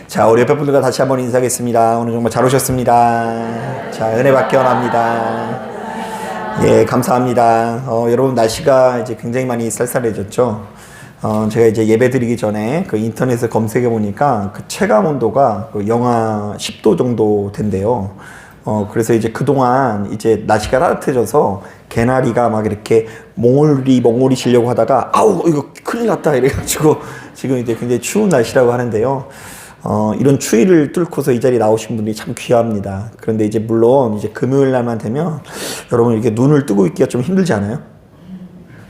자, 우리 옆에 분들과 다시 한번 인사하겠습니다. 오늘 정말 잘 오셨습니다. 자, 은혜 받기 원합니다. 예, 감사합니다. 여러분, 날씨가 이제 굉장히 많이 쌀쌀해졌죠. 제가 이제 예배 드리기 전에 그 인터넷에 검색해 보니까 그 체감 온도가 그 영하 10도 정도 된대요. 그래서 이제 그동안 이제 날씨가 따뜻해져서 개나리가 막 이렇게 몽우리 쉬려고 하다가 아우 이거 큰일 났다 이래가지고 지금 이제 굉장히 추운 날씨라고 하는데요. 이런 추위를 뚫고서 이 자리에 나오신 분들이 참 귀합니다. 그런데 이제 물론 이제 금요일 날만 되면 여러분 이렇게 눈을 뜨고 있기가 좀 힘들지 않아요?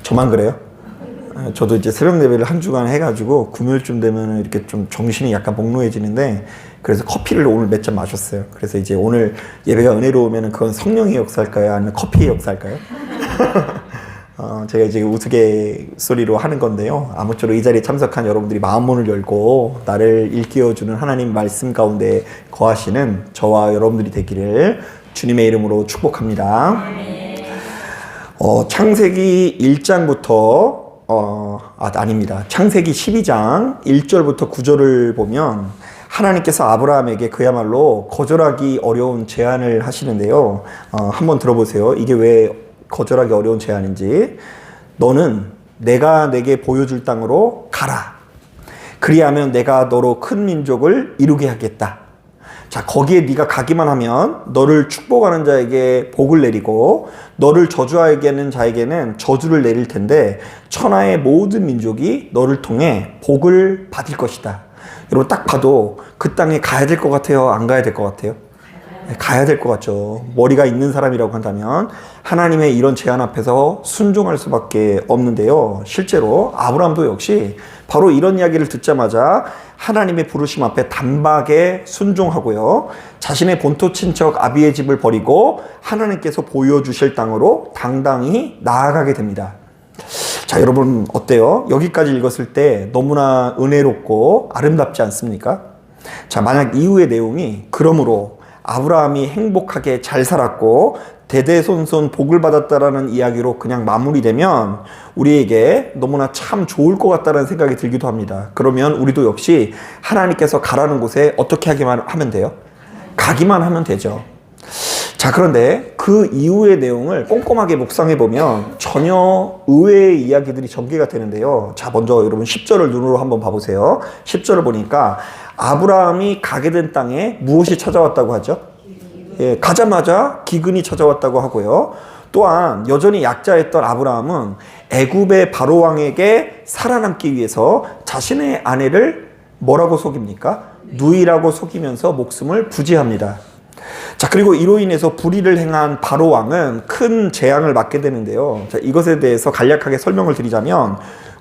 저만 그래요? 저도 이제 새벽 예배를 한 주간 해가지고 금요일쯤 되면 이렇게 좀 정신이 약간 몽롱해지는데 그래서 커피를 오늘 몇 잔 마셨어요. 그래서 이제 오늘 예배가 은혜로우면 그건 성령의 역사일까요? 아니면 커피의 역사일까요? 제가 이제 우스갯소리로 하는 건데요. 아무쪼록 이 자리에 참석한 여러분들이 마음문을 열고 나를 일깨워주는 하나님 말씀 가운데 거하시는 저와 여러분들이 되기를 주님의 이름으로 축복합니다. 창세기 1장부터 아닙니다. 창세기 12장 1절부터 9절을 보면 하나님께서 아브라함에게 그야말로 거절하기 어려운 제안을 하시는데요. 한번 들어보세요. 이게 왜 거절하기 어려운 제안인지. 너는 내가 내게 보여줄 땅으로 가라. 그리하면 내가 너로 큰 민족을 이루게 하겠다. 자, 거기에 네가 가기만 하면 너를 축복하는 자에게 복을 내리고 너를 저주하는 자에게는 저주를 내릴 텐데 천하의 모든 민족이 너를 통해 복을 받을 것이다. 여러분 딱 봐도 그 땅에 가야 될 것 같아요? 안 가야 될 것 같아요? 가야 될 것 같죠. 머리가 있는 사람이라고 한다면 하나님의 이런 제안 앞에서 순종할 수밖에 없는데요. 실제로 아브라함도 역시 바로 이런 이야기를 듣자마자 하나님의 부르심 앞에 단박에 순종하고요. 자신의 본토 친척 아비의 집을 버리고 하나님께서 보여주실 땅으로 당당히 나아가게 됩니다. 자, 여러분 어때요? 여기까지 읽었을 때 너무나 은혜롭고 아름답지 않습니까? 자, 만약 이후의 내용이 그러므로 아브라함이 행복하게 잘 살았고 대대손손 복을 받았다라는 이야기로 그냥 마무리되면 우리에게 너무나 참 좋을 것 같다는 생각이 들기도 합니다. 그러면 우리도 역시 하나님께서 가라는 곳에 어떻게 하기만 하면 돼요? 가기만 하면 되죠. 자, 그런데 그 이후의 내용을 꼼꼼하게 묵상해 보면 전혀 의외의 이야기들이 전개가 되는데요. 자, 먼저 여러분 10절을 눈으로 한번 봐보세요. 10절을 보니까 아브라함이 가게 된 땅에 무엇이 찾아왔다고 하죠? 예, 가자마자 기근이 찾아왔다고 하고요. 또한 여전히 약자였던 아브라함은 애굽의 바로 왕에게 살아남기 위해서 자신의 아내를 뭐라고 속입니까? 누이라고 속이면서 목숨을 부지합니다. 자, 그리고 이로 인해서 불의를 행한 바로 왕은 큰 재앙을 맞게 되는데요. 자, 이것에 대해서 간략하게 설명을 드리자면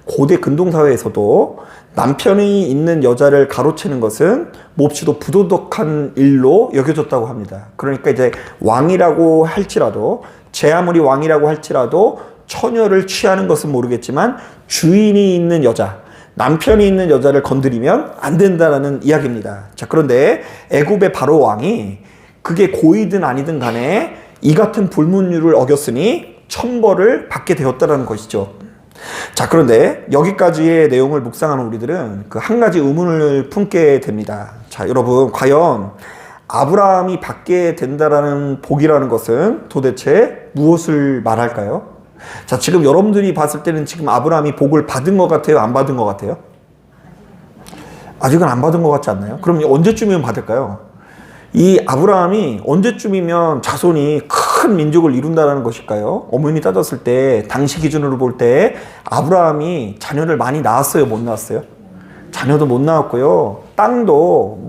고대 근동사회에서도 남편이 있는 여자를 가로채는 것은 몹시도 부도덕한 일로 여겨졌다고 합니다. 그러니까 이제 왕이라고 할지라도 제 아무리 왕이라고 할지라도 처녀를 취하는 것은 모르겠지만 주인이 있는 여자, 남편이 있는 여자를 건드리면 안 된다는 이야기입니다. 자, 그런데 애굽의 바로 왕이 그게 고이든 아니든 간에 이 같은 불문율을 어겼으니 천벌을 받게 되었다는 것이죠. 자, 그런데 여기까지의 내용을 묵상하는 우리들은 그 한 가지 의문을 품게 됩니다. 자, 여러분 과연 아브라함이 받게 된다라는 복이라는 것은 도대체 무엇을 말할까요? 자, 지금 여러분들이 봤을 때는 지금 아브라함이 복을 받은 것 같아요? 안 받은 것 같아요? 아직은 안 받은 것 같지 않나요? 그럼 언제쯤이면 받을까요? 이 아브라함이 언제쯤이면 자손이 큰 민족을 이룬다는 것일까요? 어머니 따졌을 때 당시 기준으로 볼 때 아브라함이 자녀를 많이 낳았어요? 못 낳았어요? 자녀도 못 낳았고요. 땅도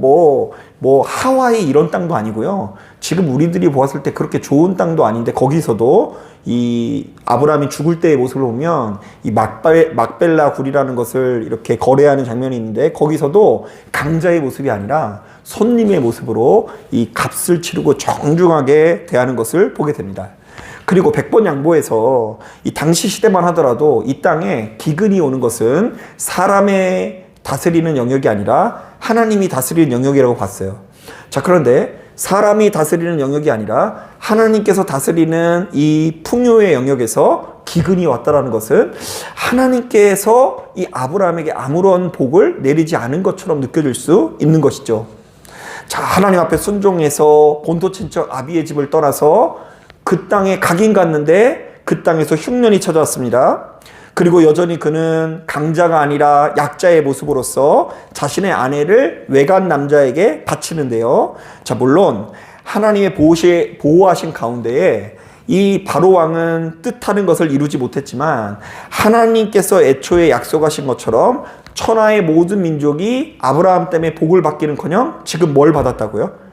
뭐 하와이 이런 땅도 아니고요. 지금 우리들이 보았을 때 그렇게 좋은 땅도 아닌데 거기서도 이 아브라함이 죽을 때의 모습을 보면 이 막벨라 굴이라는 것을 이렇게 거래하는 장면이 있는데 거기서도 강자의 모습이 아니라 손님의 모습으로 이 값을 치르고 정중하게 대하는 것을 보게 됩니다. 그리고 100번 양보해서 이 당시 시대만 하더라도 이 땅에 기근이 오는 것은 사람의 다스리는 영역이 아니라 하나님이 다스리는 영역이라고 봤어요. 자, 그런데 사람이 다스리는 영역이 아니라 하나님께서 다스리는 이 풍요의 영역에서 기근이 왔다라는 것은 하나님께서 이 아브라함에게 아무런 복을 내리지 않은 것처럼 느껴질 수 있는 것이죠. 자, 하나님 앞에 순종해서 본토 친척 아비의 집을 떠나서 그 땅에 가긴 갔는데 그 땅에서 흉년이 찾아왔습니다. 그리고 여전히 그는 강자가 아니라 약자의 모습으로서 자신의 아내를 외간 남자에게 바치는데요. 자, 물론 하나님의 보호하신 가운데에 이 바로 왕은 뜻하는 것을 이루지 못했지만 하나님께서 애초에 약속하신 것처럼 천하의 모든 민족이 아브라함 때문에 복을 받기는커녕 지금 뭘 받았다고요?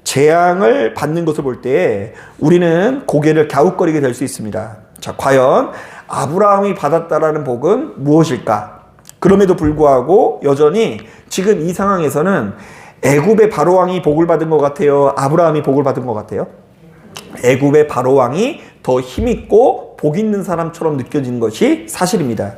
재앙을 받는 것을 볼 때 우리는 고개를 갸웃거리게 될 수 있습니다. 자, 과연 아브라함이 받았다라는 복은 무엇일까? 그럼에도 불구하고 여전히 지금 이 상황에서는 애굽의 바로왕이 복을 받은 것 같아요? 아브라함이 복을 받은 것 같아요? 애굽의 바로왕이 더 힘있고 복 있는 사람처럼 느껴지는 것이 사실입니다.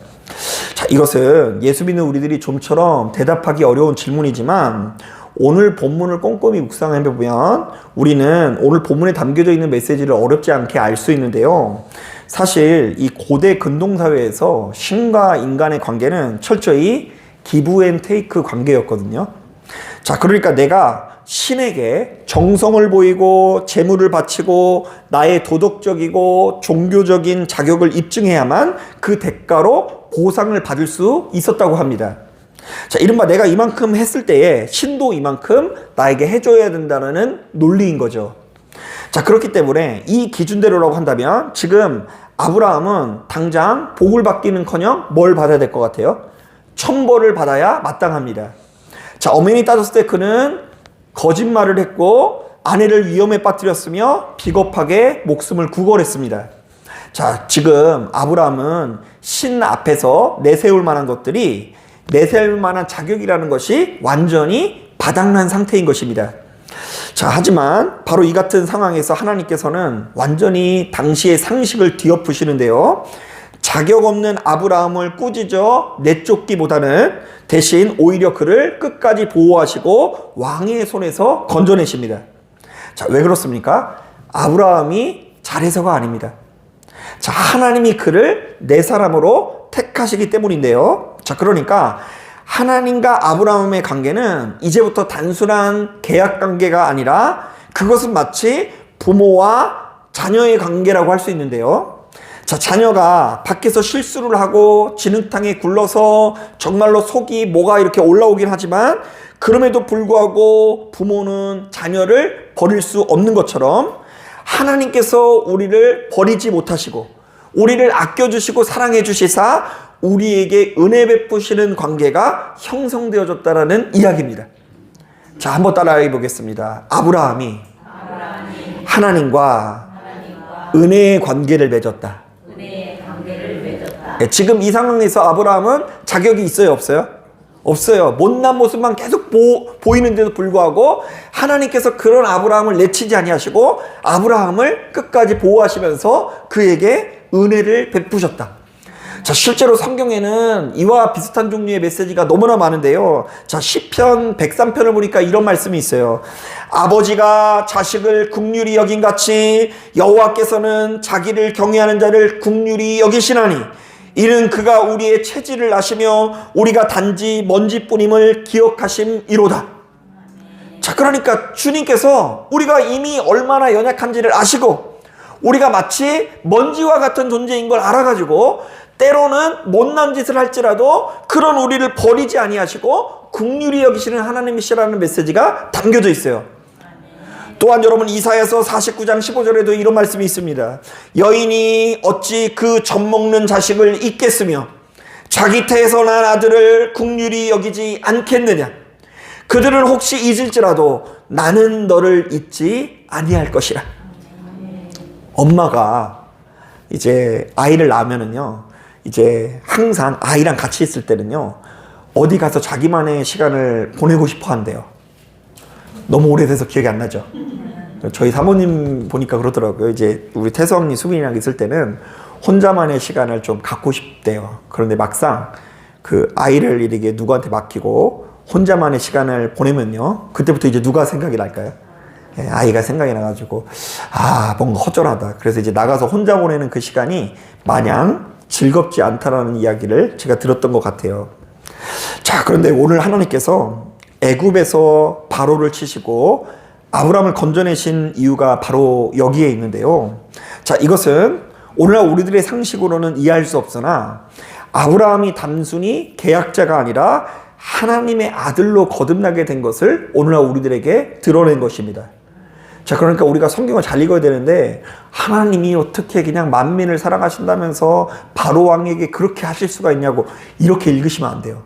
자, 이것은 예수 믿는 우리들이 좀처럼 대답하기 어려운 질문이지만 오늘 본문을 꼼꼼히 묵상해보면 우리는 오늘 본문에 담겨져 있는 메시지를 어렵지 않게 알 수 있는데요. 사실 이 고대 근동사회에서 신과 인간의 관계는 철저히 기브 앤 테이크 관계였거든요. 자, 그러니까 내가 신에게 정성을 보이고 재물을 바치고 나의 도덕적이고 종교적인 자격을 입증해야만 그 대가로 보상을 받을 수 있었다고 합니다. 자, 이른바 내가 이만큼 했을 때에 신도 이만큼 나에게 해줘야 된다는 논리인 거죠. 자, 그렇기 때문에 이 기준대로라고 한다면 지금 아브라함은 당장 복을 받기는커녕 뭘 받아야 될 것 같아요? 천벌을 받아야 마땅합니다. 자, 엄연히 따졌을 때 그는 거짓말을 했고 아내를 위험에 빠뜨렸으며 비겁하게 목숨을 구걸했습니다. 자, 지금 아브라함은 신 앞에서 내세울 만한 것들이 내세울 만한 자격이라는 것이 완전히 바닥난 상태인 것입니다. 자, 하지만 바로 이 같은 상황에서 하나님께서는 완전히 당시의 상식을 뒤엎으시는데요. 자격 없는 아브라함을 꾸짖어 내쫓기보다는 대신 오히려 그를 끝까지 보호하시고 왕의 손에서 건져내십니다. 자, 왜 그렇습니까? 아브라함이 잘해서가 아닙니다. 자, 하나님이 그를 내 사람으로 택하시기 때문인데요. 자, 그러니까 하나님과 아브라함의 관계는 이제부터 단순한 계약 관계가 아니라 그것은 마치 부모와 자녀의 관계라고 할 수 있는데요. 자, 자녀가 밖에서 실수를 하고 진흙탕에 굴러서 정말로 속이 뭐가 이렇게 올라오긴 하지만 그럼에도 불구하고 부모는 자녀를 버릴 수 없는 것처럼 하나님께서 우리를 버리지 못하시고 우리를 아껴주시고 사랑해 주시사 우리에게 은혜 베푸시는 관계가 형성되어졌다라는 이야기입니다. 자, 한번 따라해 보겠습니다. 아브라함이 하나님과 은혜의 관계를 맺었다. 지금 이 상황에서 아브라함은 자격이 있어요, 없어요? 없어요. 못난 모습만 계속 보이는데도 불구하고 하나님께서 그런 아브라함을 내치지 아니하시고 아브라함을 끝까지 보호하시면서 그에게 은혜를 베푸셨다. 자, 실제로 성경에는 이와 비슷한 종류의 메시지가 너무나 많은데요. 자, 시편 103편을 보니까 이런 말씀이 있어요. 아버지가 자식을 긍휼히 여긴같이 여호와께서는 자기를 경외하는 자를 긍휼히 여기시나니 이는 그가 우리의 체질을 아시며 우리가 단지 먼지뿐임을 기억하심이로다. 자, 그러니까 주님께서 우리가 이미 얼마나 연약한지를 아시고 우리가 마치 먼지와 같은 존재인 걸 알아가지고 때로는 못난 짓을 할지라도 그런 우리를 버리지 아니하시고 긍휼히 여기시는 하나님이시라는 메시지가 담겨져 있어요. 또한 여러분 이사야서 49장 15절에도 이런 말씀이 있습니다. 여인이 어찌 그 젖먹는 자식을 잊겠으며 자기 태에서 난 아들을 긍휼히 여기지 않겠느냐. 그들은 혹시 잊을지라도 나는 너를 잊지 아니할 것이라. 엄마가 이제 아이를 낳으면은요, 이제 항상 아이랑 같이 있을 때는요, 어디 가서 자기만의 시간을 보내고 싶어 한대요. 너무 오래돼서 기억이 안 나죠. 저희 사모님 보니까 그러더라고요. 이제 우리 태수 언니, 수빈이랑 있을 때는 혼자만의 시간을 좀 갖고 싶대요. 그런데 막상 그 아이를 이렇게 누구한테 맡기고 혼자만의 시간을 보내면요, 그때부터 이제 누가 생각이 날까요? 아이가 생각이 나가지고 뭔가 허전하다. 그래서 이제 나가서 혼자 보내는 그 시간이 마냥 즐겁지 않다라는 이야기를 제가 들었던 것 같아요. 자, 그런데 오늘 하나님께서 애굽에서 바로를 치시고 아브라함을 건져내신 이유가 바로 여기에 있는데요. 자, 이것은 오늘날 우리들의 상식으로는 이해할 수 없으나 아브라함이 단순히 계약자가 아니라 하나님의 아들로 거듭나게 된 것을 오늘날 우리들에게 드러낸 것입니다. 자, 그러니까 우리가 성경을 잘 읽어야 되는데 하나님이 어떻게 그냥 만민을 사랑하신다면서 바로 왕에게 그렇게 하실 수가 있냐고 이렇게 읽으시면 안 돼요.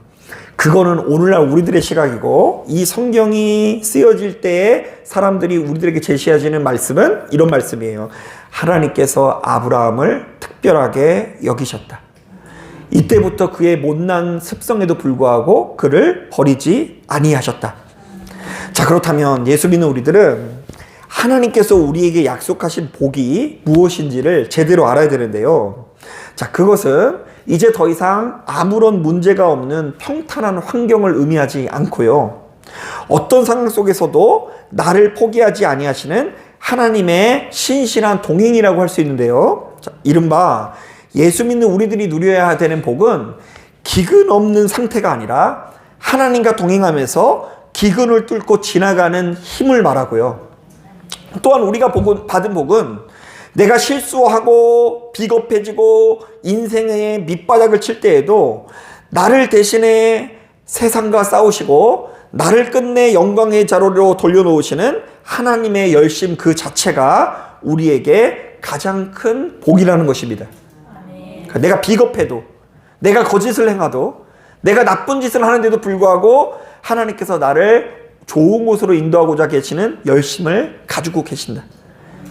그거는 오늘날 우리들의 시각이고 이 성경이 쓰여질 때에 사람들이 우리들에게 제시하시는 말씀은 이런 말씀이에요. 하나님께서 아브라함을 특별하게 여기셨다. 이때부터 그의 못난 습성에도 불구하고 그를 버리지 아니하셨다. 자, 그렇다면 예수 믿는 우리들은 하나님께서 우리에게 약속하신 복이 무엇인지를 제대로 알아야 되는데요. 자, 그것은 이제 더 이상 아무런 문제가 없는 평탄한 환경을 의미하지 않고요. 어떤 상황 속에서도 나를 포기하지 아니하시는 하나님의 신실한 동행이라고 할 수 있는데요. 자, 이른바 예수 믿는 우리들이 누려야 되는 복은 기근 없는 상태가 아니라 하나님과 동행하면서 기근을 뚫고 지나가는 힘을 말하고요. 또한 우리가 받은 복은 내가 실수하고 비겁해지고 인생의 밑바닥을 칠 때에도 나를 대신해 세상과 싸우시고 나를 끝내 영광의 자로로 돌려놓으시는 하나님의 열심 그 자체가 우리에게 가장 큰 복이라는 것입니다. 그러니까 내가 비겁해도 내가 거짓을 행해도 내가 나쁜 짓을 하는데도 불구하고 하나님께서 나를 좋은 곳으로 인도하고자 계시는 열심을 가지고 계신다.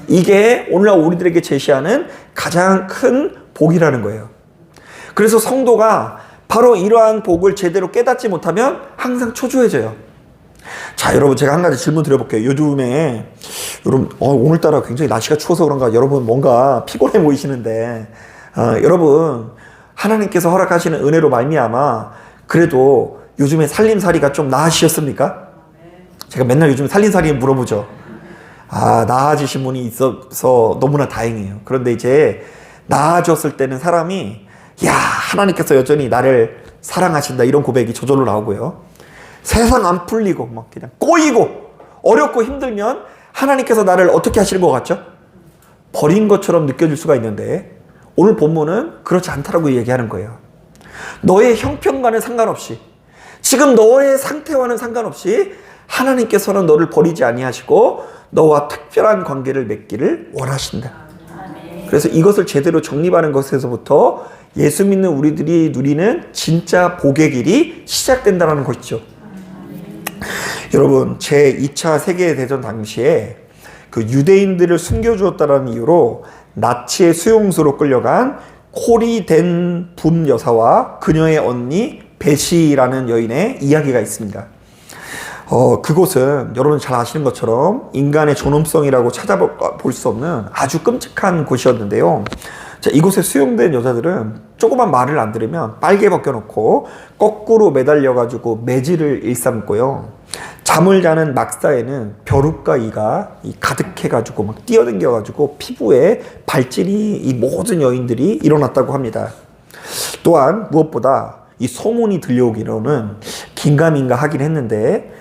이게 오늘날 우리들에게 제시하는 가장 큰 복이라는 거예요. 그래서 성도가 바로 이러한 복을 제대로 깨닫지 못하면 항상 초조해져요. 자, 여러분 제가 한 가지 질문 드려볼게요. 요즘에 여러분 오늘따라 굉장히 날씨가 추워서 그런가 여러분 뭔가 피곤해 보이시는데 여러분 하나님께서 허락하시는 은혜로 말미암아 그래도 요즘에 살림살이가 좀 나아지셨습니까? 제가 맨날 요즘 살림살이 물어보죠. 나아지신 분이 있어서 너무나 다행이에요. 그런데 이제 나아졌을 때는 사람이 하나님께서 여전히 나를 사랑하신다 이런 고백이 저절로 나오고요. 세상 안 풀리고 막 그냥 꼬이고 어렵고 힘들면 하나님께서 나를 어떻게 하시는 것 같죠? 버린 것처럼 느껴질 수가 있는데 오늘 본문은 그렇지 않다라고 얘기하는 거예요. 너의 형편과는 상관없이 지금 너의 상태와는 상관없이 하나님께서는 너를 버리지 아니하시고 너와 특별한 관계를 맺기를 원하신다. 그래서 이것을 제대로 정립하는 것에서부터 예수 믿는 우리들이 누리는 진짜 복의 길이 시작된다는 것이죠. 여러분 제2차 세계대전 당시에 그 유대인들을 숨겨주었다는 이유로 나치의 수용소로 끌려간 콜이 된 분 여사와 그녀의 언니 베시라는 여인의 이야기가 있습니다. 그곳은 여러분 잘 아시는 것처럼 인간의 존엄성이라고 찾아볼 수 없는 아주 끔찍한 곳이었는데요. 자, 이곳에 수용된 여자들은 조그만 말을 안 들으면 빨개 벗겨놓고 거꾸로 매달려가지고 매질을 일삼고요. 잠을 자는 막사에는 벼룩과 이가 가득해가지고 막 뛰어댕겨가지고 피부에 발진이 이 모든 여인들이 일어났다고 합니다. 또한 무엇보다 이 소문이 들려오기로는 긴가민가 하긴 했는데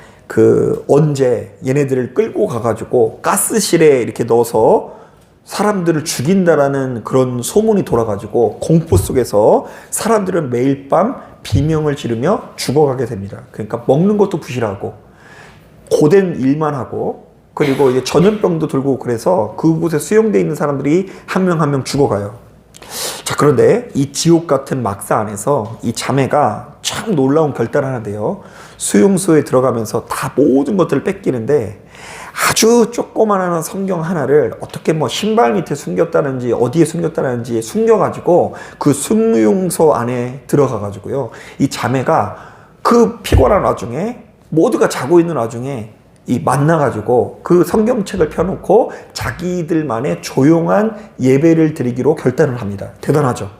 언제 얘네들을 끌고 가가지고 가스실에 이렇게 넣어서 사람들을 죽인다라는 그런 소문이 돌아가지고 공포 속에서 사람들은 매일 밤 비명을 지르며 죽어가게 됩니다. 그러니까 먹는 것도 부실하고 고된 일만 하고 그리고 이제 전염병도 들고 그래서 그곳에 수용되어 있는 사람들이 한 명 한 명 죽어가요. 자, 그런데 이 지옥 같은 막사 안에서 이 자매가 참 놀라운 결단을 하는데요. 수용소에 들어가면서 다 모든 것들을 뺏기는데 아주 조그마한 성경 하나를 어떻게 신발 밑에 숨겼다는지 어디에 숨겼다는지 숨겨가지고 그 수용소 안에 들어가가지고요. 이 자매가 그 피곤한 와중에 모두가 자고 있는 와중에 만나가지고 그 성경책을 펴놓고 자기들만의 조용한 예배를 드리기로 결단을 합니다. 대단하죠.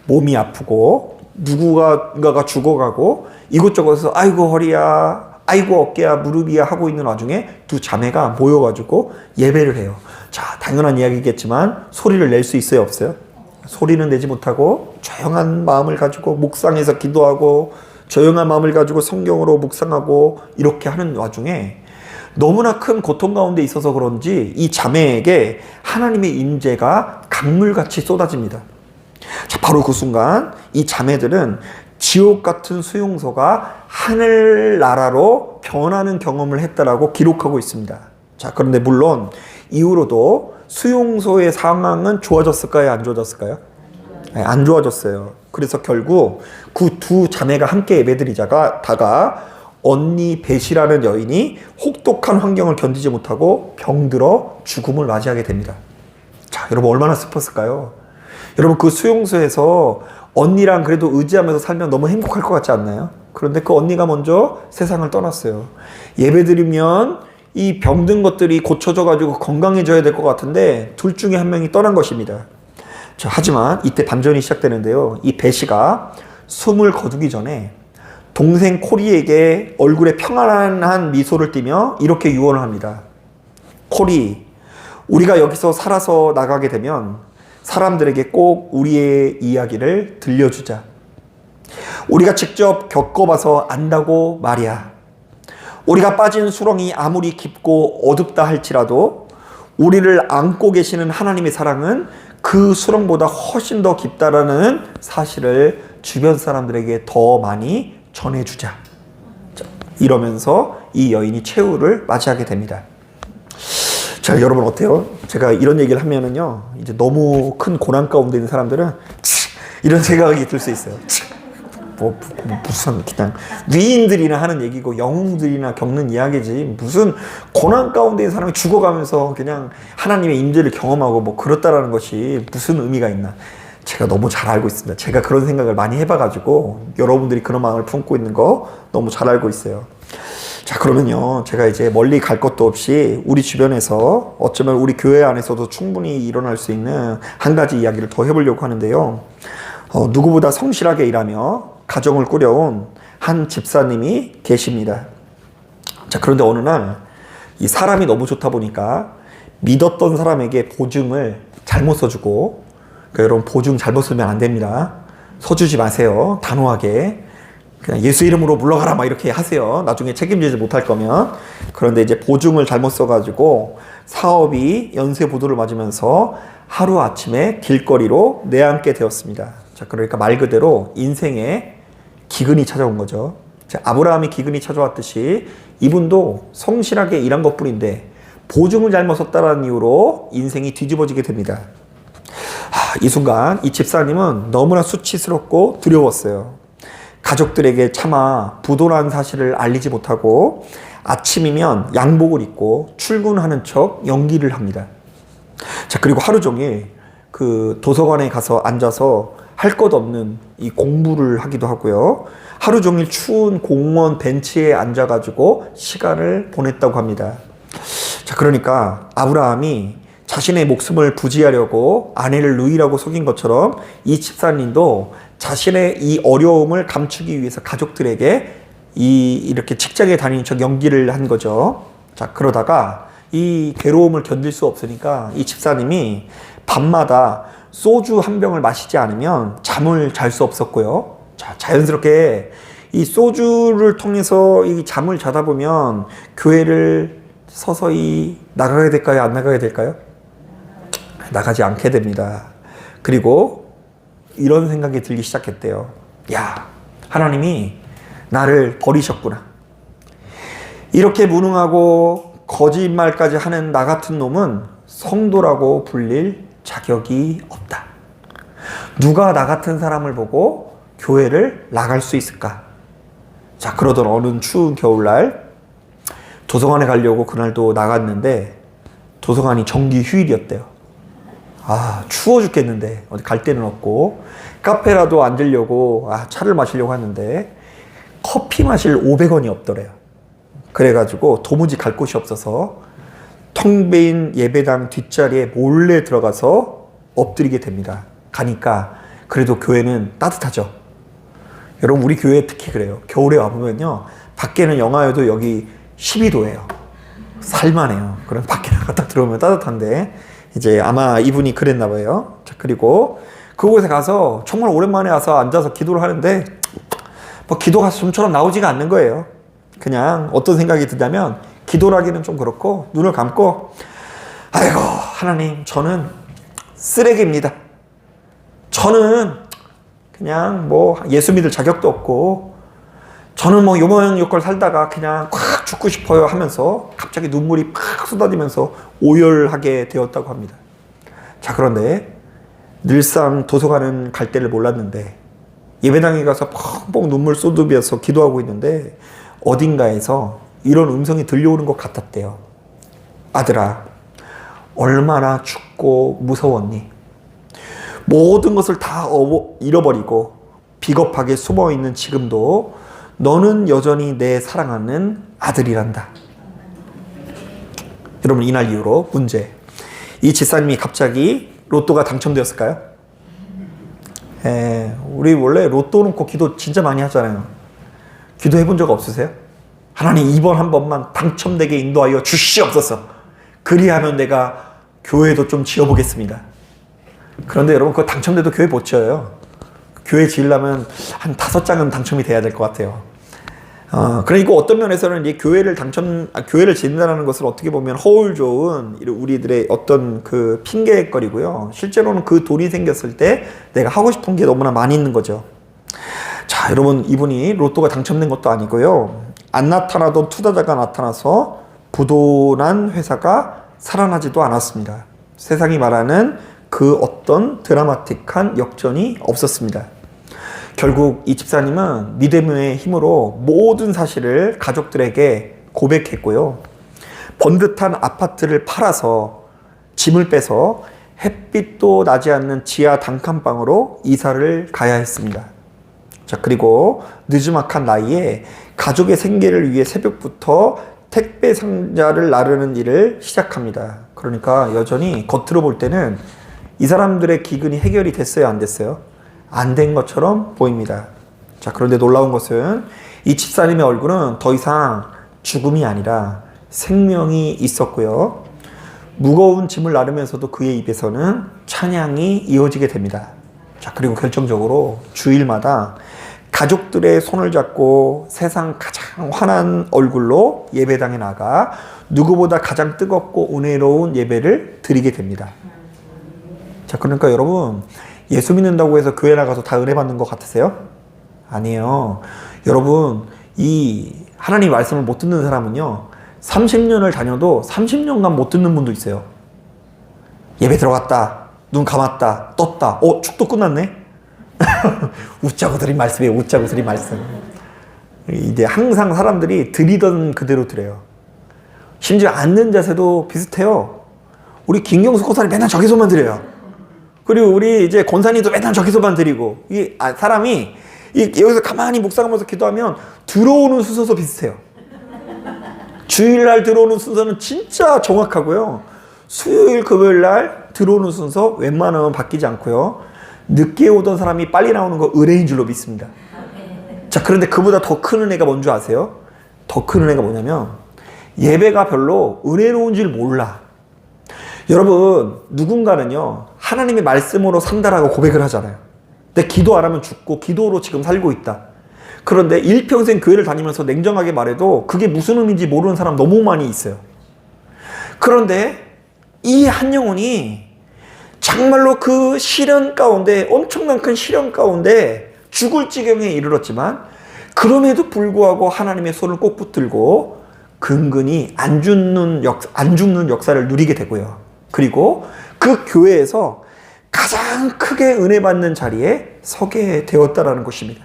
몸이 아프고 누군가가 죽어가고 이곳저곳에서 아이고 허리야 아이고 어깨야 무릎이야 하고 있는 와중에 두 자매가 모여가지고 예배를 해요. 자, 당연한 이야기겠지만 소리를 낼 수 있어요, 없어요? 소리는 내지 못하고 조용한 마음을 가지고 묵상해서 기도하고 조용한 마음을 가지고 성경으로 묵상하고 이렇게 하는 와중에 너무나 큰 고통 가운데 있어서 그런지 이 자매에게 하나님의 임재가 강물같이 쏟아집니다. 자, 바로 그 순간 이 자매들은 지옥 같은 수용소가 하늘나라로 변하는 경험을 했다라고 기록하고 있습니다. 자, 그런데 물론 이후로도 수용소의 상황은 좋아졌을까요? 안 좋아졌을까요? 네, 안 좋아졌어요. 그래서 결국 그 두 자매가 함께 예배드리다가 언니 벳이라는 여인이 혹독한 환경을 견디지 못하고 병들어 죽음을 맞이하게 됩니다. 자, 여러분 얼마나 슬펐을까요? 여러분 그 수용소에서 언니랑 그래도 의지하면서 살면 너무 행복할 것 같지 않나요? 그런데 그 언니가 먼저 세상을 떠났어요. 예배드리면 이 병든 것들이 고쳐져 가지고 건강해져야 될 것 같은데 둘 중에 한 명이 떠난 것입니다. 자, 하지만 이때 반전이 시작되는데요. 이 베시가 숨을 거두기 전에 동생 코리에게 얼굴에 평안한 미소를 띠며 이렇게 유언을 합니다. 코리, 우리가 여기서 살아서 나가게 되면 사람들에게 꼭 우리의 이야기를 들려주자. 우리가 직접 겪어봐서 안다고 말이야. 우리가 빠진 수렁이 아무리 깊고 어둡다 할지라도 우리를 안고 계시는 하나님의 사랑은 그 수렁보다 훨씬 더 깊다라는 사실을 주변 사람들에게 더 많이 전해주자. 이러면서 이 여인이 최후를 맞이하게 됩니다. 자, 여러분 어때요? 제가 이런 얘기를 하면은요, 이제 너무 큰 고난 가운데 있는 사람들은 이런 생각이 들 수 있어요. 무슨 그냥 위인들이나 하는 얘기고 영웅들이나 겪는 이야기지 무슨 고난 가운데 있는 사람이 죽어가면서 그냥 하나님의 임재를 경험하고 뭐 그렇다라는 것이 무슨 의미가 있나. 제가 너무 잘 알고 있습니다. 제가 그런 생각을 많이 해봐가지고 여러분들이 그런 마음을 품고 있는 거 너무 잘 알고 있어요. 자, 그러면요, 제가 이제 멀리 갈 것도 없이 우리 주변에서 어쩌면 우리 교회 안에서도 충분히 일어날 수 있는 한 가지 이야기를 더 해보려고 하는데요. 누구보다 성실하게 일하며 가정을 꾸려온 한 집사님이 계십니다. 자, 그런데 어느 날 이 사람이 너무 좋다 보니까 믿었던 사람에게 보증을 잘못 써주고, 그러니까 여러분 보증 잘못 쓰면 안 됩니다. 써주지 마세요. 단호하게. 그냥 예수 이름으로 물러가라 막 이렇게 하세요. 나중에 책임지지 못할 거면. 그런데 이제 보증을 잘못 써가지고 사업이 연쇄부도를 맞으면서 하루아침에 길거리로 내앉게 되었습니다. 자, 그러니까 말 그대로 인생에 기근이 찾아온 거죠. 자, 아브라함이 기근이 찾아왔듯이 이분도 성실하게 일한 것뿐인데 보증을 잘못 썼다는 이유로 인생이 뒤집어지게 됩니다. 이 순간 이 집사님은 너무나 수치스럽고 두려웠어요. 가족들에게 차마 부도난 사실을 알리지 못하고 아침이면 양복을 입고 출근하는 척 연기를 합니다. 자, 그리고 하루 종일 그 도서관에 가서 앉아서 할 것 없는 이 공부를 하기도 하고요. 하루 종일 추운 공원 벤치에 앉아가지고 시간을 보냈다고 합니다. 자, 그러니까 아브라함이 자신의 목숨을 부지하려고 아내를 누이라고 속인 것처럼 이 집사님도 자신의 이 어려움을 감추기 위해서 가족들에게 이렇게 직장에 다니는 척 연기를 한 거죠. 자, 그러다가 이 괴로움을 견딜 수 없으니까 이 집사님이 밤마다 소주 한 병을 마시지 않으면 잠을 잘 수 없었고요. 자, 자연스럽게 이 소주를 통해서 이 잠을 자다 보면 교회를 서서히 나가게 될까요? 안 나가게 될까요? 나가지 않게 됩니다. 그리고 이런 생각이 들기 시작했대요. 야, 하나님이 나를 버리셨구나. 이렇게 무능하고 거짓말까지 하는 나 같은 놈은 성도라고 불릴 자격이 없다. 누가 나 같은 사람을 보고 교회를 나갈 수 있을까? 자, 그러던 어느 추운 겨울날 도서관에 가려고 그날도 나갔는데 도서관이 정기 휴일이었대요. 추워 죽겠는데 어디 갈 데는 없고 카페라도 앉으려고 차를 마시려고 하는데 커피 마실 500원이 없더래요. 그래가지고 도무지 갈 곳이 없어서 텅 비인 예배당 뒷자리에 몰래 들어가서 엎드리게 됩니다. 가니까 그래도 교회는 따뜻하죠. 여러분 우리 교회 특히 그래요. 겨울에 와보면요 밖에는 영하여도 여기 12도예요. 살만해요. 그럼 밖에 나갔다 들어오면 따뜻한데, 이제 아마 이분이 그랬나 봐요. 자, 그리고 그곳에 가서 정말 오랜만에 와서 앉아서 기도를 하는데, 뭐 기도가 좀처럼 나오지가 않는 거예요. 그냥 어떤 생각이 드냐면, 기도라기는 좀 그렇고, 눈을 감고, 아이고, 하나님, 저는 쓰레기입니다. 저는 그냥 뭐 예수 믿을 자격도 없고, 저는 뭐 요모양요걸 살다가 그냥 콱 죽고 싶어요 하면서 갑자기 눈물이 팍 쏟아지면서 오열하게 되었다고 합니다. 자, 그런데 늘상 도서관은 갈 때를 몰랐는데 예배당에 가서 펑펑 눈물 쏟으면서 기도하고 있는데 어딘가에서 이런 음성이 들려오는 것 같았대요. 아들아, 얼마나 춥고 무서웠니? 모든 것을 다 잃어버리고 비겁하게 숨어있는 지금도 너는 여전히 내 사랑하는 아들이란다. 여러분, 이날 이후로 문제. 이 집사님이 갑자기 로또가 당첨되었을까요? 우리 원래 로또 놓고 기도 진짜 많이 하잖아요. 기도해 본 적 없으세요? 하나님, 이번 한 번만 당첨되게 인도하여 주시옵소서. 그리하면 내가 교회도 좀 지어보겠습니다. 그런데 여러분, 그거 당첨돼도 교회 못 지어요. 교회 지으려면 한 5장은 당첨이 돼야 될 것 같아요. 그러니까 어떤 면에서는 이 교회를 짓는다는 것을 어떻게 보면 허울 좋은 우리들의 어떤 그 핑계거리고요. 실제로는 그 돈이 생겼을 때 내가 하고 싶은 게 너무나 많이 있는 거죠. 자, 여러분, 이분이 로또가 당첨된 것도 아니고요. 안 나타나던 투자자가 나타나서 부도난 회사가 살아나지도 않았습니다. 세상이 말하는 그 어떤 드라마틱한 역전이 없었습니다. 결국 이 집사님은 믿음의 힘으로 모든 사실을 가족들에게 고백했고요. 번듯한 아파트를 팔아서 짐을 빼서 햇빛도 나지 않는 지하 단칸방으로 이사를 가야 했습니다. 자, 그리고 늦지막한 나이에 가족의 생계를 위해 새벽부터 택배 상자를 나르는 일을 시작합니다. 그러니까 여전히 겉으로 볼 때는 이 사람들의 기근이 해결이 됐어요, 안 됐어요? 안 된 것처럼 보입니다. 자, 그런데 놀라운 것은 이 집사님의 얼굴은 더 이상 죽음이 아니라 생명이 있었고요. 무거운 짐을 나르면서도 그의 입에서는 찬양이 이어지게 됩니다. 자, 그리고 결정적으로 주일마다 가족들의 손을 잡고 세상 가장 환한 얼굴로 예배당에 나가 누구보다 가장 뜨겁고 은혜로운 예배를 드리게 됩니다. 자, 그러니까 여러분, 예수 믿는다고 해서 교회 나가서 다 은혜 받는 것 같으세요? 아니에요. 여러분, 이 하나님 말씀을 못 듣는 사람은요, 30년을 다녀도 30년간 못 듣는 분도 있어요. 예배 들어갔다, 눈 감았다, 떴다, 축도 끝났네? 웃자고 드린 말씀이에요. 웃자고 드린 말씀. 이제 항상 사람들이 드리던 그대로 드려요. 심지어 앉는 자세도 비슷해요. 우리 김경수 권사님 맨날 저기서만 드려요. 그리고 우리 이제 권사님도 맨날 저기서만 드리고, 사람이 여기서 가만히 묵상하면서 기도하면 들어오는 순서도 비슷해요. 주일날 들어오는 순서는 진짜 정확하고요. 수요일, 금요일날 들어오는 순서 웬만하면 바뀌지 않고요. 늦게 오던 사람이 빨리 나오는 거 은혜인 줄로 믿습니다. 자, 그런데 그보다 더 큰 은혜가 뭔지 아세요? 더 큰 은혜가 뭐냐면 예배가 별로 은혜로운 줄 몰라. 여러분, 누군가는요, 하나님의 말씀으로 산다라고 고백을 하잖아요. 근데 기도 안 하면 죽고 기도로 지금 살고 있다. 그런데 일평생 교회를 다니면서 냉정하게 말해도 그게 무슨 의미인지 모르는 사람 너무 많이 있어요. 그런데 이 한 영혼이 정말로 그 시련 가운데, 엄청난 큰 시련 가운데 죽을 지경에 이르렀지만 그럼에도 불구하고 하나님의 손을 꼭 붙들고 근근히 안 죽는 역사를 누리게 되고요. 그리고 그 교회에서 가장 크게 은혜 받는 자리에 서게 되었다라는 것입니다.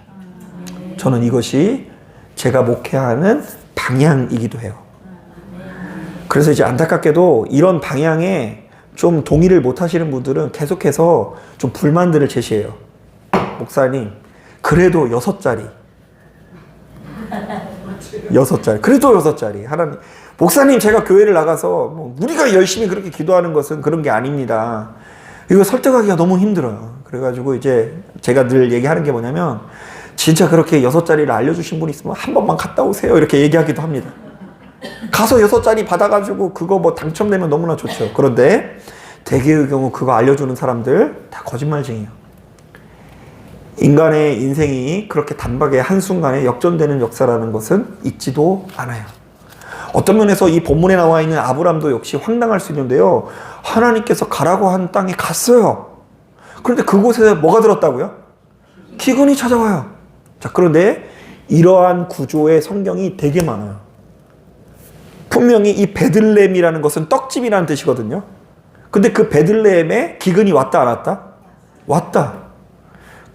저는 이것이 제가 목회하는 방향이기도 해요. 그래서 이제 안타깝게도 이런 방향에 좀 동의를 못 하시는 분들은 계속해서 좀 불만들을 제시해요. 목사님, 그래도 6자리. 그래도 6자리. 하나님, 목사님, 제가 교회를 나가서 우리가 열심히 그렇게 기도하는 것은 그런 게 아닙니다. 이거 설득하기가 너무 힘들어요. 그래가지고 이제 제가 늘 얘기하는 게 뭐냐면, 진짜 그렇게 6자리를 알려주신 분이 있으면 한 번만 갔다 오세요. 이렇게 얘기하기도 합니다. 가서 6자리 받아가지고 그거 뭐 당첨되면 너무나 좋죠. 그런데 대개의 경우 그거 알려주는 사람들 다 거짓말쟁이에요. 인간의 인생이 그렇게 단박에 한순간에 역전되는 역사라는 것은 있지도 않아요. 어떤 면에서 이 본문에 나와 있는 아브람도 역시 황당할 수 있는데요. 하나님께서 가라고 한 땅에 갔어요. 그런데 그곳에 뭐가 들었다고요? 기근이 찾아와요. 자, 그런데 이러한 구조의 성경이 되게 많아요. 분명히 이 베들레헴이라는 것은 떡집이라는 뜻이거든요. 근데 그 베들레헴에 기근이 왔다 안 왔다? 왔다.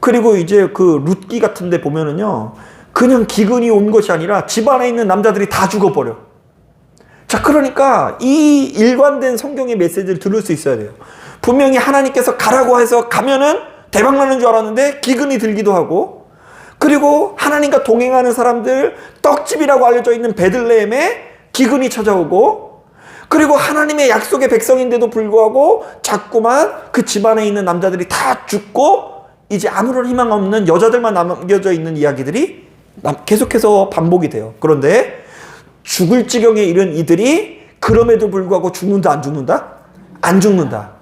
그리고 이제 그 룻기 같은 데 보면은요, 그냥 기근이 온 것이 아니라 집안에 있는 남자들이 다 죽어버려. 자, 그러니까 이 일관된 성경의 메시지를 들을 수 있어야 돼요. 분명히 하나님께서 가라고 해서 가면은 대박나는 줄 알았는데 기근이 들기도 하고, 그리고 하나님과 동행하는 사람들, 떡집이라고 알려져 있는 베들레헴에 기근이 찾아오고, 그리고 하나님의 약속의 백성인데도 불구하고 자꾸만 그 집안에 있는 남자들이 다 죽고 이제 아무런 희망 없는 여자들만 남겨져 있는 이야기들이 계속해서 반복이 돼요. 그런데 죽을 지경에 이른 이들이 그럼에도 불구하고 죽는다 안 죽는다? 안 죽는다.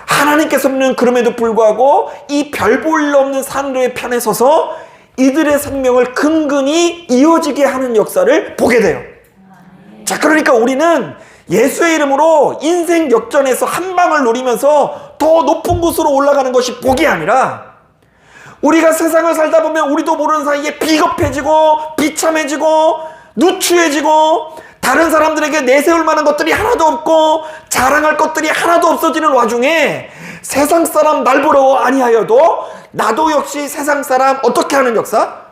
하나님께서는 그럼에도 불구하고 이 별 볼 일 없는 산로의 편에 서서 이들의 생명을 근근히 이어지게 하는 역사를 보게 돼요. 자, 그러니까 우리는 예수의 이름으로 인생 역전에서 한 방을 노리면서 더 높은 곳으로 올라가는 것이 복이 아니라, 우리가 세상을 살다 보면 우리도 모르는 사이에 비겁해지고 비참해지고 누추해지고 다른 사람들에게 내세울 만한 것들이 하나도 없고 자랑할 것들이 하나도 없어지는 와중에 세상 사람 날 부러워 아니하여도 나도 역시 세상 사람 어떻게 하는 역사?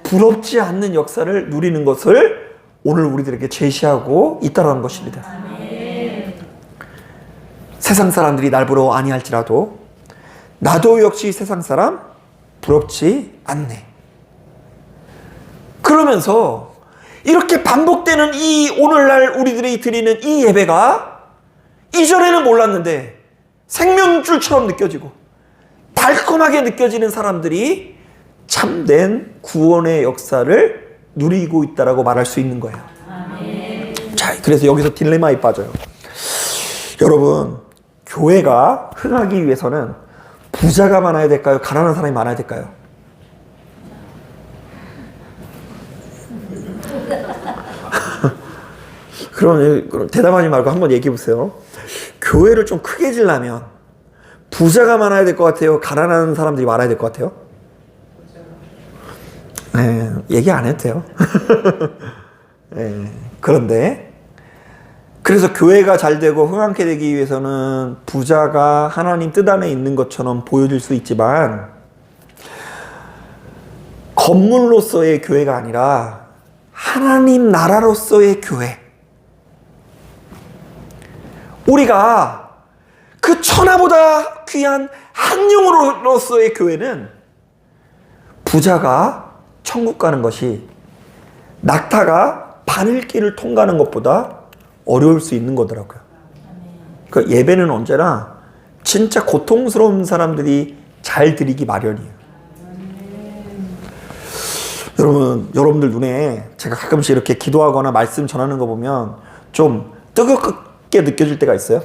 부럽지 않는 역사를 누리는 것을 오늘 우리들에게 제시하고 있다는 것입니다. 세상 사람들이 날 부러워 아니할지라도 나도 역시 세상 사람 부럽지 않네. 그러면서 이렇게 반복되는 이 오늘날 우리들이 드리는 이 예배가 이전에는 몰랐는데 생명줄처럼 느껴지고 달콤하게 느껴지는 사람들이 참된 구원의 역사를 누리고 있다라고 말할 수 있는 거예요. 자, 그래서 여기서 딜레마에 빠져요. 여러분, 교회가 흥하기 위해서는 부자가 많아야 될까요? 가난한 사람이 많아야 될까요? 그럼 대답하지 말고 한번 얘기해 보세요. 교회를 좀 크게 지려면 부자가 많아야 될 것 같아요? 가난한 사람들이 많아야 될 것 같아요? 네, 얘기 안 해도 돼요. 네, 그런데 그래서 교회가 잘 되고 흥황케 되기 위해서는 부자가 하나님 뜻 안에 있는 것처럼 보여질 수 있지만 건물로서의 교회가 아니라 하나님 나라로서의 교회, 우리가 그 천하보다 귀한 한 영으로서의 교회는 부자가 천국 가는 것이 낙타가 바늘길을 통과하는 것보다 어려울 수 있는 거더라고요. 그러니까 예배는 언제나 진짜 고통스러운 사람들이 잘 드리기 마련이에요. 여러분들 눈에 제가 가끔씩 이렇게 기도하거나 말씀 전하는 거 보면 좀 뜨겁게 느껴질 때가 있어요.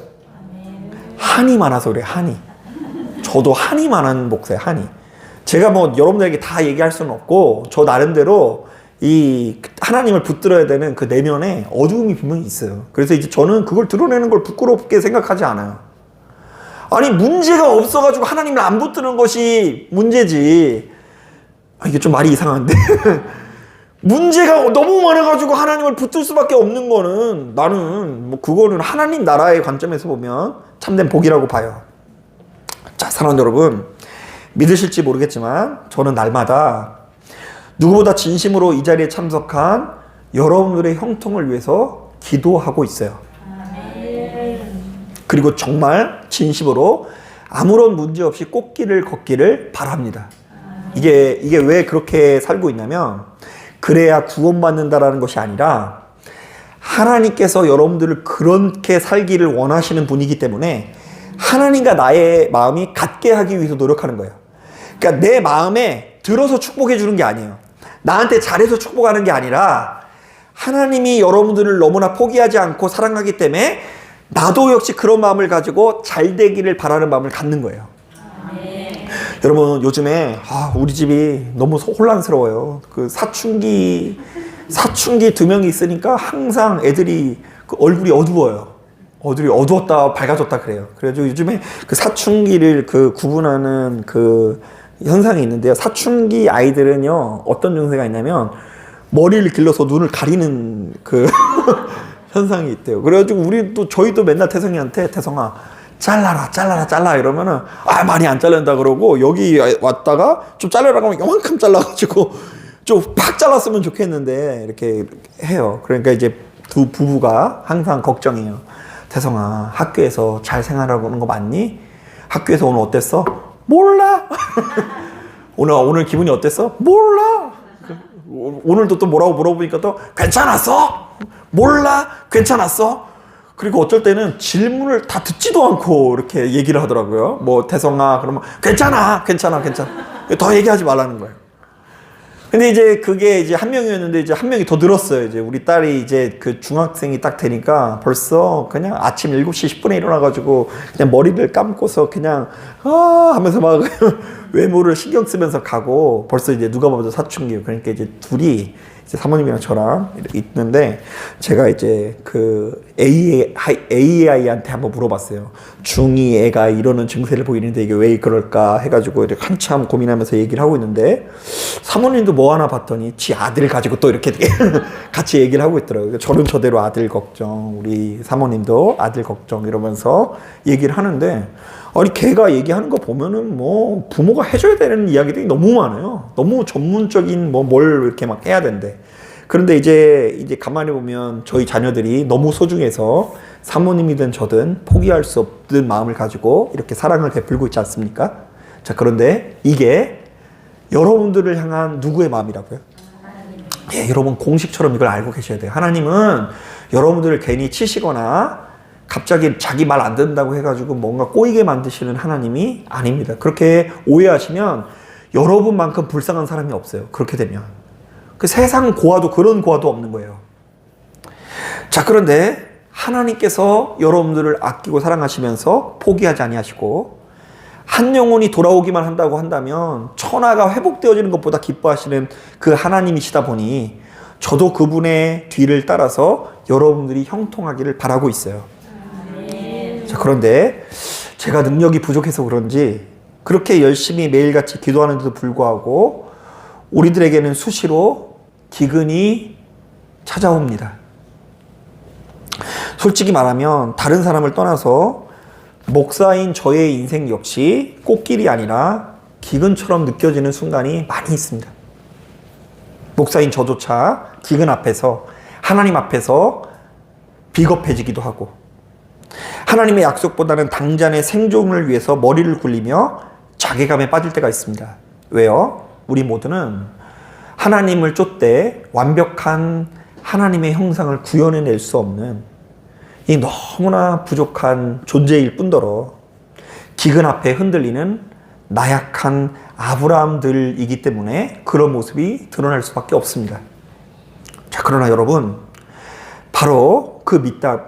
한이 많아서 그래, 한이. 저도 한이 많은 목사예요, 한이. 제가 뭐 여러분들에게 다 얘기할 수는 없고 저 나름대로 이 하나님을 붙들어야 되는 그 내면에 어두움이 분명히 있어요. 그래서 이제 저는 그걸 드러내는 걸 부끄럽게 생각하지 않아요. 아니, 문제가 없어가지고 하나님을 안 붙드는 것이 문제지. 이게 좀 말이 이상한데. 문제가 너무 많아가지고 하나님을 붙들 수밖에 없는 거는 나는 뭐 그거는 하나님 나라의 관점에서 보면 참된 복이라고 봐요. 자, 사랑하는 여러분, 믿으실지 모르겠지만 저는 날마다 누구보다 진심으로 이 자리에 참석한 여러분들의 형통을 위해서 기도하고 있어요. 그리고 정말 진심으로 아무런 문제 없이 꽃길을 걷기를 바랍니다. 이게 왜 그렇게 살고 있냐면, 그래야 구원받는다라는 것이 아니라 하나님께서 여러분들을 그렇게 살기를 원하시는 분이기 때문에 하나님과 나의 마음이 같게 하기 위해서 노력하는 거예요. 그러니까 내 마음에 들어서 축복해 주는 게 아니에요. 나한테 잘해서 축복하는 게 아니라 하나님이 여러분들을 너무나 포기하지 않고 사랑하기 때문에 나도 역시 그런 마음을 가지고 잘 되기를 바라는 마음을 갖는 거예요. 여러분 요즘에 우리 집이 너무 혼란스러워요. 그 사춘기 2명이 있으니까 항상 애들이 그 얼굴이 어두워요. 얼굴이 어두웠다 밝아졌다 그래요. 그래가지고 요즘에 그 사춘기를 그 구분하는 그 현상이 있는데요. 사춘기 아이들은요 어떤 증세가 있냐면 머리를 길러서 눈을 가리는 그 현상이 있대요. 그래가지고 저희도 맨날 태성이한테 태성아 잘라 이러면은 많이 안 자른다 그러고 여기 왔다가 좀 자르라고 하면 요만큼 잘라가지고 좀 팍 잘랐으면 좋겠는데 이렇게 해요. 그러니까 이제 두 부부가 항상 걱정해요. 태성아 학교에서 잘 생활하고 오는 거 맞니? 학교에서 오늘 어땠어? 몰라. 오늘 기분이 어땠어? 몰라. 오늘도 또 뭐라고 물어보니까 또 괜찮았어? 몰라? 괜찮았어? 그리고 어쩔 때는 질문을 다 듣지도 않고 이렇게 얘기를 하더라고요. 뭐 태성아 그러면 괜찮아. 더 얘기하지 말라는 거예요. 근데 이제 그게 이제 한 명이었는데 이제 한 명이 더 늘었어요. 이제 우리 딸이 이제 그 중학생이 딱 되니까 벌써 그냥 아침 7시 10분에 일어나가지고 그냥 머리를 감고서 그냥 하면서 막 외모를 신경 쓰면서 가고 벌써 이제 누가 봐도 사춘기예요. 그러니까 이제 둘이 이제 사모님이랑 저랑 있는데 제가 이제 그 AI한테 한번 물어봤어요. 중2 애가 이러는 증세를 보이는데 이게 왜 그럴까 해가지고 이렇게 한참 고민하면서 얘기를 하고 있는데 사모님도 뭐 하나 봤더니 지 아들 가지고 또 이렇게 같이 얘기를 하고 있더라고요. 저는 저대로 아들 걱정, 우리 사모님도 아들 걱정 이러면서 얘기를 하는데 아니 걔가 얘기하는 거 보면은 뭐 부모가 해줘야 되는 이야기들이 너무 많아요. 너무 전문적인 뭘 이렇게 막 해야 된대. 그런데 이제 가만히 보면 저희 자녀들이 너무 소중해서 사모님이든 저든 포기할 수 없는 마음을 가지고 이렇게 사랑을 베풀고 있지 않습니까? 자, 그런데 이게 여러분들을 향한 누구의 마음이라고요? 예, 여러분 공식처럼 이걸 알고 계셔야 돼요. 하나님은 여러분들을 괜히 치시거나 갑자기 자기 말 안 듣는다고 해가지고 뭔가 꼬이게 만드시는 하나님이 아닙니다. 그렇게 오해하시면 여러분만큼 불쌍한 사람이 없어요. 그렇게 되면. 그 세상 고아도 그런 고아도 없는 거예요. 자, 그런데 하나님께서 여러분들을 아끼고 사랑하시면서 포기하지 아니하시고 한 영혼이 돌아오기만 한다고 한다면 천하가 회복되어지는 것보다 기뻐하시는 그 하나님이시다 보니 저도 그분의 뒤를 따라서 여러분들이 형통하기를 바라고 있어요. 자, 그런데 제가 능력이 부족해서 그런지 그렇게 열심히 매일같이 기도하는데도 불구하고 우리들에게는 수시로 기근이 찾아옵니다. 솔직히 말하면 다른 사람을 떠나서 목사인 저의 인생 역시 꽃길이 아니라 기근처럼 느껴지는 순간이 많이 있습니다. 목사인 저조차 기근 앞에서 하나님 앞에서 비겁해지기도 하고 하나님의 약속보다는 당장의 생존을 위해서 머리를 굴리며 자괴감에 빠질 때가 있습니다. 왜요? 우리 모두는 하나님을 쫓되 완벽한 하나님의 형상을 구현해낼 수 없는 이 너무나 부족한 존재일 뿐더러 기근 앞에 흔들리는 나약한 아브라함들이기 때문에 그런 모습이 드러날 수밖에 없습니다. 자, 그러나 여러분, 바로 그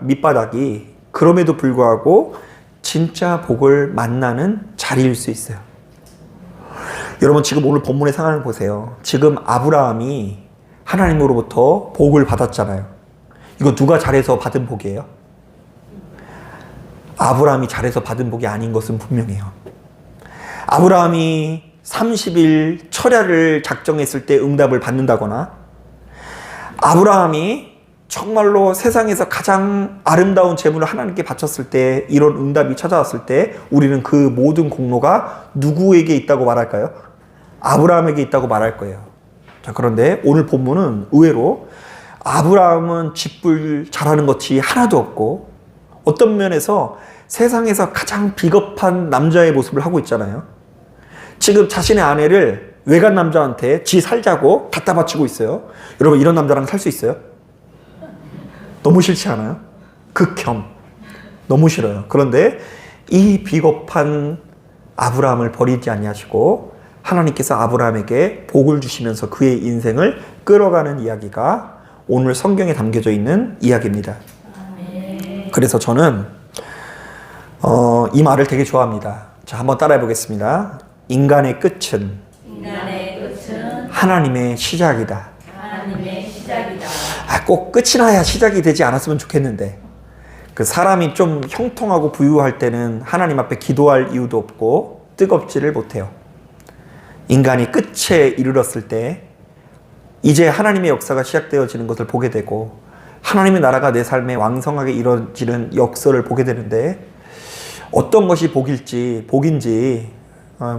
밑바닥이 그럼에도 불구하고 진짜 복을 만나는 자리일 수 있어요. 여러분, 지금 오늘 본문의 상황을 보세요. 지금 아브라함이 하나님으로부터 복을 받았잖아요. 이거 누가 잘해서 받은 복이에요? 아브라함이 잘해서 받은 복이 아닌 것은 분명해요. 아브라함이 30일 철야를 작정했을 때 응답을 받는다거나 아브라함이 정말로 세상에서 가장 아름다운 제물을 하나님께 바쳤을 때 이런 응답이 찾아왔을 때 우리는 그 모든 공로가 누구에게 있다고 말할까요? 아브라함에게 있다고 말할 거예요. 자, 그런데 오늘 본문은 의외로 아브라함은 집불 잘하는 것이 하나도 없고 어떤 면에서 세상에서 가장 비겁한 남자의 모습을 하고 있잖아요. 지금 자신의 아내를 외간 남자한테 지 살자고 갖다 바치고 있어요. 여러분, 이런 남자랑 살 수 있어요? 너무 싫지 않아요? 극혐. 너무 싫어요. 그런데 이 비겁한 아브라함을 버리지 아니하시고 하나님께서 아브라함에게 복을 주시면서 그의 인생을 끌어가는 이야기가 오늘 성경에 담겨져 있는 이야기입니다. 그래서 저는 이 말을 되게 좋아합니다. 자, 한번 따라해 보겠습니다. 인간의 끝은 하나님의 시작이다. 꼭 끝이 나야 시작이 되지 않았으면 좋겠는데, 그 사람이 좀 형통하고 부유할 때는 하나님 앞에 기도할 이유도 없고 뜨겁지를 못해요. 인간이 끝에 이르렀을 때 이제 하나님의 역사가 시작되어지는 것을 보게 되고 하나님의 나라가 내 삶에 왕성하게 이루어지는 역사를 보게 되는데, 어떤 것이 복인지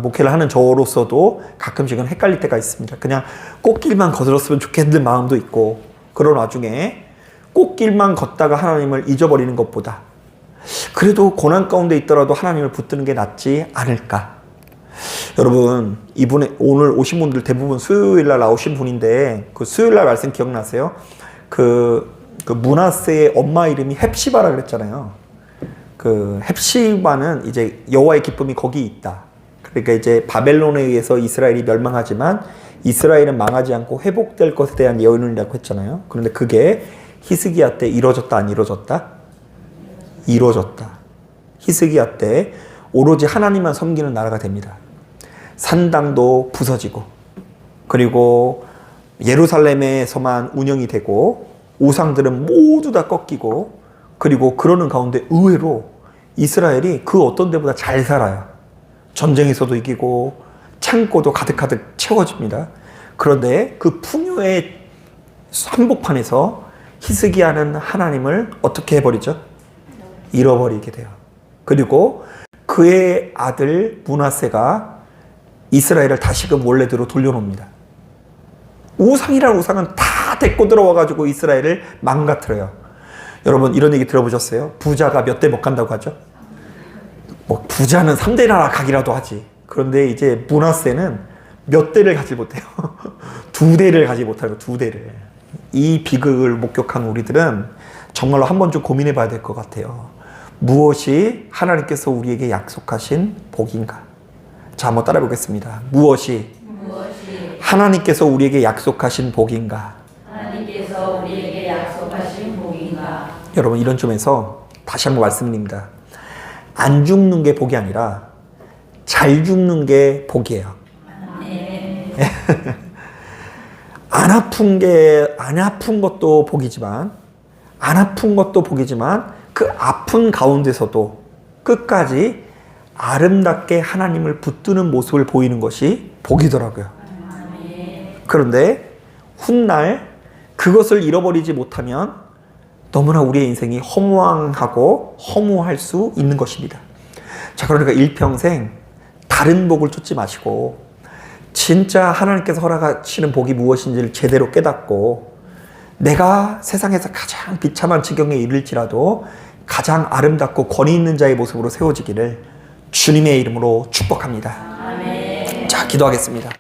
목회를 하는 저로서도 가끔씩은 헷갈릴 때가 있습니다. 그냥 꽃길만 거들었으면 좋겠는 마음도 있고, 그런 와중에 꽃길만 걷다가 하나님을 잊어버리는 것보다 그래도 고난 가운데 있더라도 하나님을 붙드는 게 낫지 않을까. 여러분, 오늘 오신 분들 대부분 수요일날 나오신 분인데, 그 수요일날 말씀 기억나세요? 그 므낫세의 엄마 이름이 헵시바라 그랬잖아요. 그 헵시바는 이제 여호와의 기쁨이 거기 있다. 그러니까 이제 바벨론에 의해서 이스라엘이 멸망하지만 이스라엘은 망하지 않고 회복될 것에 대한 예언이라고 했잖아요. 그런데 그게 히스기야 때 이루어졌다, 안 이루어졌다? 이루어졌다. 히스기야 때 오로지 하나님만 섬기는 나라가 됩니다. 산당도 부서지고, 그리고 예루살렘에서만 운영이 되고, 우상들은 모두 다 꺾이고, 그리고 그러는 가운데 의외로 이스라엘이 그 어떤 데보다 잘 살아요. 전쟁에서도 이기고 창고도 가득가득 채워집니다. 그런데 그 풍요의 한복판에서 히스기야는 하나님을 어떻게 해버리죠? 잃어버리게 돼요. 그리고 그의 아들 므낫세가 이스라엘을 다시금 원래대로 돌려놓습니다. 우상이란 우상은 다 데리고 들어와가지고 이스라엘을 망가뜨려요. 여러분, 이런 얘기 들어보셨어요? 부자가 몇 대 못 간다고 하죠? 뭐 부자는 3대 나라 가기라도 하지. 그런데 이제 므낫세는 몇 대를 가지 못해요. 2대를 가지 못하고 2대를. 이 비극을 목격한 우리들은 정말로 한 번 좀 고민해 봐야 될 것 같아요. 무엇이 하나님께서 우리에게 약속하신 복인가? 자, 한번 따라 보겠습니다. 무엇이 하나님께서 우리에게 약속하신 복인가? 여러분, 이런 점에서 다시 한번 말씀드립니다. 안 죽는 게 복이 아니라 잘 죽는 게 복이에요. 안 아픈 것도 복이지만, 그 아픈 가운데서도 끝까지 아름답게 하나님을 붙드는 모습을 보이는 것이 복이더라고요. 그런데 훗날 그것을 잃어버리지 못하면 너무나 우리의 인생이 허무하고 허무할 수 있는 것입니다. 자, 그러니까 일평생 다른 복을 쫓지 마시고 진짜 하나님께서 허락하시는 복이 무엇인지를 제대로 깨닫고, 내가 세상에서 가장 비참한 지경에 이를지라도 가장 아름답고 권위 있는 자의 모습으로 세워지기를 주님의 이름으로 축복합니다. 아멘. 자, 기도하겠습니다.